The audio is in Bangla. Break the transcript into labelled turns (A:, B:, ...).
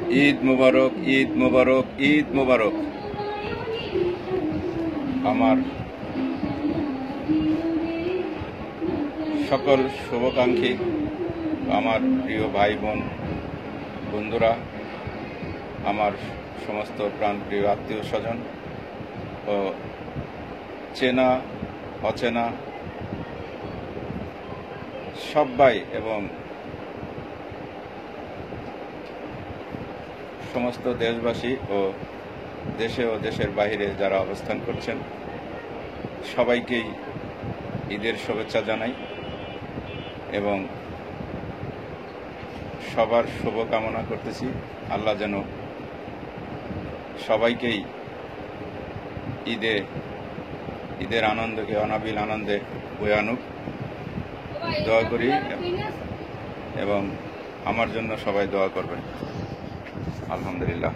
A: ঈদ মুবারক, ঈদ মুবারক, ঈদ মুবারক। আমার সকল শুভাকাঙ্ক্ষী, আমার প্রিয় ভাই বোন, বন্ধুরা, আমার সমস্ত প্রাণপ্রিয় আত্মীয় স্বজন ও চেনা অচেনা সবাই এবং সমস্ত দেশবাসী ও দেশে ও দেশের বাইরে যারা অবস্থান করছেন সবাইকেই ঈদের শুভেচ্ছা জানাই এবং সবার শুভকামনা করতেছি। আল্লাহ যেন সবাইকেই ঈদের আনন্দকে অনাবিল আনন্দে বয়ে আনুক দোয়া করি এবং আমার জন্য সবাই দোয়া করবেন। আলহামদুলিল্লাহ।